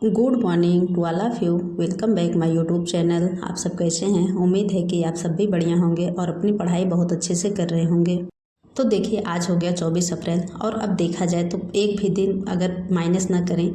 Good morning to all of you. Welcome back my YouTube channel. आप सब कैसे हैं? उम्मीद है कि आप सब भी बढ़िया होंगे और अपनी पढ़ाई बहुत अच्छे से कर रहे होंगे। तो देखिए, आज हो गया 24 अप्रैल और अब देखा जाए तो एक भी दिन अगर माइनस ना करें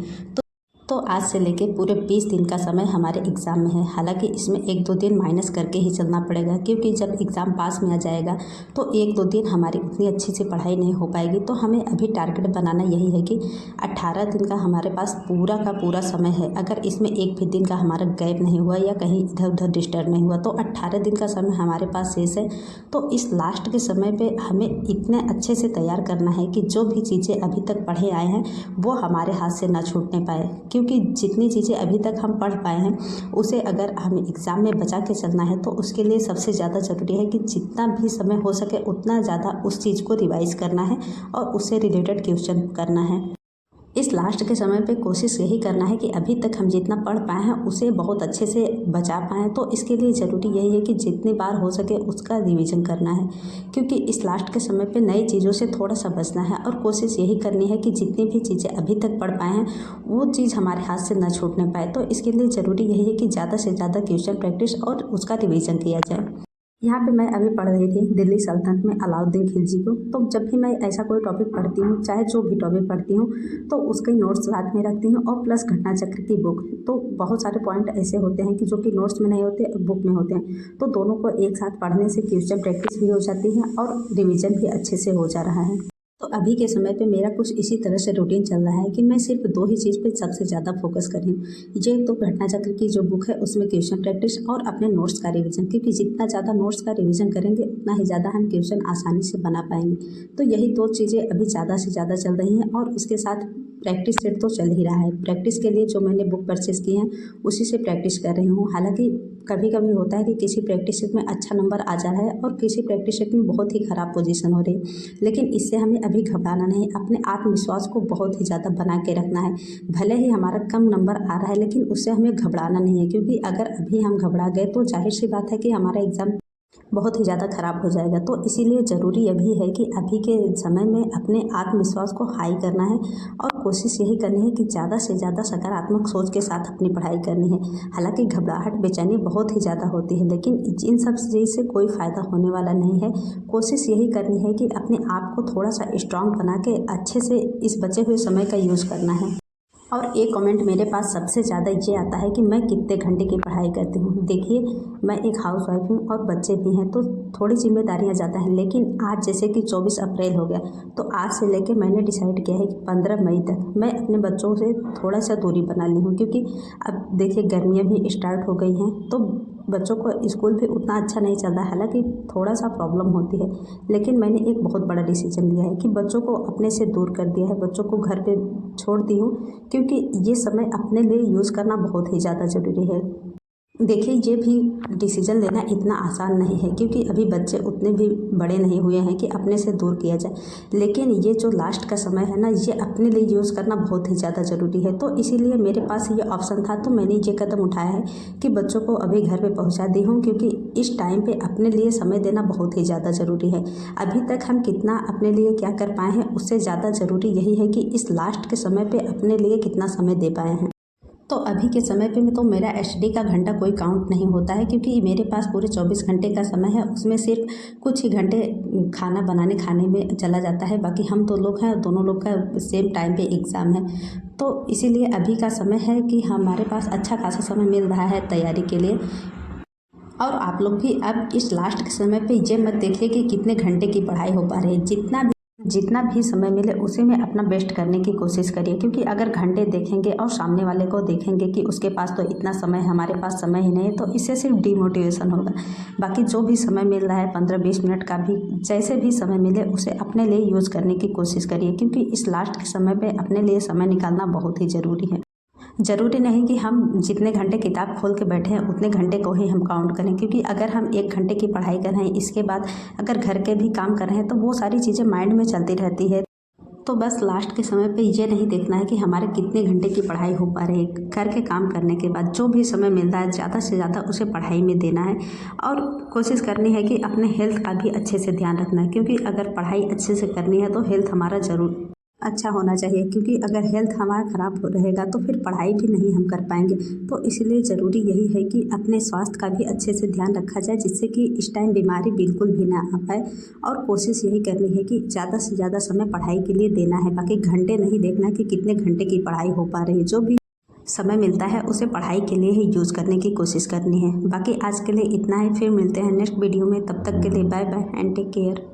तो आज से लेके पूरे 20 दिन का समय हमारे एग्ज़ाम में है। हालांकि इसमें एक दो दिन माइनस करके ही चलना पड़ेगा, क्योंकि जब एग्ज़ाम पास में आ जाएगा तो एक दो दिन हमारी उतनी अच्छी से पढ़ाई नहीं हो पाएगी। तो हमें अभी टारगेट बनाना यही है कि 18 दिन का हमारे पास पूरा का पूरा समय है। अगर इसमें एक भी दिन का हमारा गैप नहीं हुआ या कहीं इधर उधर डिस्टर्ब नहीं हुआ तो 18 दिन का समय हमारे पास शेष है। तो इस लास्ट के समय पे हमें इतने अच्छे से तैयार करना है कि जो भी चीज़ें अभी तक पढ़े आए हैं वो हमारे हाथ से ना छूटने पाए, क्योंकि जितनी चीज़ें अभी तक हम पढ़ पाए हैं उसे अगर हमें एग्ज़ाम में बचा के चलना है तो उसके लिए सबसे ज़्यादा ज़रूरी है कि जितना भी समय हो सके उतना ज़्यादा उस चीज़ को रिवाइज़ करना है और उससे रिलेटेड क्वेश्चन करना है। इस लास्ट के समय पे कोशिश यही करना है कि अभी तक हम जितना पढ़ पाए हैं उसे बहुत अच्छे से बचा पाएँ। तो इसके लिए ज़रूरी यही है कि जितनी बार हो सके उसका रिवीजन करना है, क्योंकि इस लास्ट के समय पे नई चीज़ों से थोड़ा सा बचना है और कोशिश यही करनी है कि जितनी भी चीज़ें अभी तक पढ़ पाए हैं वो चीज़ हमारे हाथ से न छूटने पाए। तो इसके लिए ज़रूरी यही है कि ज़्यादा से ज़्यादा क्वेश्चन प्रैक्टिस और उसका रिवीजन किया जाए। यहाँ पे मैं अभी पढ़ रही थी दिल्ली सल्तनत में अलाउद्दीन खिलजी को। तो जब भी मैं ऐसा कोई टॉपिक पढ़ती हूँ, चाहे जो भी टॉपिक पढ़ती हूँ, तो उसके नोट्स साथ में रखती हूँ और प्लस घटना चक्र की बुक। तो बहुत सारे पॉइंट ऐसे होते हैं कि जो कि नोट्स में नहीं होते, बुक में होते हैं। तो दोनों को एक साथ पढ़ने से क्वेश्चन प्रैक्टिस भी हो जाती है और रिविज़न भी अच्छे से हो जा रहा है। तो अभी के समय पे मेरा कुछ इसी तरह से रूटीन चल रहा है कि मैं सिर्फ दो ही चीज़ पे सबसे ज़्यादा फोकस कर रही हूँ। ये तो घटना चक्र की जो बुक है उसमें क्वेश्चन प्रैक्टिस और अपने नोट्स का रिवीजन, क्योंकि जितना ज़्यादा नोट्स का रिवीजन करेंगे उतना ही ज़्यादा हम क्वेश्चन आसानी से बना पाएंगे। तो यही दो चीज़ें अभी ज़्यादा से ज़्यादा चल रही हैं और इसके साथ प्रैक्टिस सेट तो चल ही रहा है। प्रैक्टिस के लिए जो मैंने बुक परचेज़ की है उसी से प्रैक्टिस कर रही हूँ। हालांकि कभी कभी होता है कि किसी प्रैक्टिस सेट में अच्छा नंबर आ जा रहा है और किसी प्रैक्टिस सेट में बहुत ही ख़राब पोजीशन हो रही है, लेकिन इससे हमें अभी घबराना नहीं, अपने आत्मविश्वास को बहुत ही ज़्यादा बना के रखना है। भले ही हमारा कम नंबर आ रहा है लेकिन उससे हमें घबराना नहीं है, क्योंकि अगर अभी हम घबरा गए तो जाहिर सी बात है कि हमारा एग्ज़ाम बहुत ही ज़्यादा ख़राब हो जाएगा। तो इसीलिए ज़रूरी ये भी है कि अभी के समय में अपने आत्मविश्वास को हाई करना है और कोशिश यही करनी है कि ज़्यादा से ज़्यादा सकारात्मक सोच के साथ अपनी पढ़ाई करनी है। हालांकि घबराहट बेचैनी बहुत ही ज़्यादा होती है, लेकिन इन सब चीज़ से कोई फ़ायदा होने वाला नहीं है। कोशिश यही करनी है कि अपने आप को थोड़ा सा स्ट्रांग बना के अच्छे से इस बचे हुए समय का यूज़ करना है। और एक कमेंट मेरे पास सबसे ज़्यादा ये आता है कि मैं कितने घंटे की पढ़ाई करती हूँ। देखिए, मैं एक हाउसवाइफ हूँ और बच्चे भी हैं, तो थोड़ी जिम्मेदारियाँ ज़्यादा हैं। लेकिन आज जैसे कि 24 अप्रैल हो गया, तो आज से लेके मैंने डिसाइड किया है कि 15 मई तक मैं अपने बच्चों से थोड़ा सा दूरी बना ली हूँ, क्योंकि अब देखिए गर्मियाँ भी स्टार्ट हो गई हैं तो बच्चों को स्कूल भी उतना अच्छा नहीं चल रहा है। हालांकि थोड़ा सा प्रॉब्लम होती है, लेकिन मैंने एक बहुत बड़ा डिसीजन लिया है कि बच्चों को अपने से दूर कर दिया है, बच्चों को घर पे छोड़ दी हूँ, क्योंकि ये समय अपने लिए यूज़ करना बहुत ही ज़्यादा ज़रूरी है। देखिए, ये भी डिसीजन लेना इतना आसान नहीं है, क्योंकि अभी बच्चे उतने भी बड़े नहीं हुए हैं कि अपने से दूर किया जाए। लेकिन ये जो लास्ट का समय है ना, ये अपने लिए यूज़ करना बहुत ही ज़्यादा ज़रूरी है। तो इसीलिए मेरे पास ये ऑप्शन था, तो मैंने ये कदम उठाया है कि बच्चों को अभी घर पे पहुंचा दी हूँ, क्योंकि इस टाइम पे अपने लिए समय देना बहुत ही ज़्यादा ज़रूरी है। अभी तक हम कितना अपने लिए क्या कर पाए हैं उससे ज़्यादा ज़रूरी यही है कि इस लास्ट के समय पर अपने लिए कितना समय दे पाए हैं। तो अभी के समय पे में तो मेरा एसडी का घंटा कोई काउंट नहीं होता है, क्योंकि मेरे पास पूरे 24 घंटे का समय है। उसमें सिर्फ कुछ ही घंटे खाना बनाने खाने में चला जाता है। बाकी हम दो लोग हैं, दोनों लोग का सेम टाइम पे एग्ज़ाम है। तो इसीलिए अभी का समय है कि हमारे पास अच्छा खासा समय मिल रहा है तैयारी के लिए। और आप लोग भी अब इस लास्ट के समय पे ये मत देखिए कि कितने घंटे की पढ़ाई हो पा रही है। जितना भी समय मिले उसी में अपना बेस्ट करने की कोशिश करिए, क्योंकि अगर घंटे देखेंगे और सामने वाले को देखेंगे कि उसके पास तो इतना समय है, हमारे पास समय ही नहीं है, तो इससे सिर्फ डिमोटिवेशन होगा। बाकी जो भी समय मिल रहा है 15-20 मिनट का भी, जैसे भी समय मिले उसे अपने लिए यूज़ करने की कोशिश करिए, क्योंकि इस लास्ट के समय पर अपने लिए समय निकालना बहुत ही ज़रूरी है। ज़रूरी नहीं कि हम जितने घंटे किताब खोल के बैठे हैं उतने घंटे को ही हम काउंट करें, क्योंकि अगर हम 1 घंटे की पढ़ाई कर रहे हैं, इसके बाद अगर घर के भी काम कर रहे हैं तो वो सारी चीज़ें माइंड में चलती रहती है। तो बस लास्ट के समय पे ये नहीं देखना है कि हमारे कितने घंटे की पढ़ाई हो पा रही है। घर के काम करने के बाद जो भी समय मिल रहा है ज़्यादा से ज़्यादा उसे पढ़ाई में देना है और कोशिश करनी है कि अपने हेल्थ का भी अच्छे से ध्यान रखना है, क्योंकि अगर पढ़ाई अच्छे से करनी है तो हेल्थ हमारा ज़रूर अच्छा होना चाहिए, क्योंकि अगर हेल्थ हमारा ख़राब हो रहेगा तो फिर पढ़ाई भी नहीं हम कर पाएंगे। तो इसलिए ज़रूरी यही है कि अपने स्वास्थ्य का भी अच्छे से ध्यान रखा जाए, जिससे कि इस टाइम बीमारी बिल्कुल भी ना आ पाए। और कोशिश यही करनी है कि ज़्यादा से ज़्यादा समय पढ़ाई के लिए देना है, बाकी घंटे नहीं देखना कि कितने घंटे की पढ़ाई हो पा रही है। जो भी समय मिलता है उसे पढ़ाई के लिए ही यूज़ करने की कोशिश करनी है। बाकी आज के लिए इतना ही, फिर मिलते हैं नेक्स्ट वीडियो में। तब तक के लिए bye bye and take care.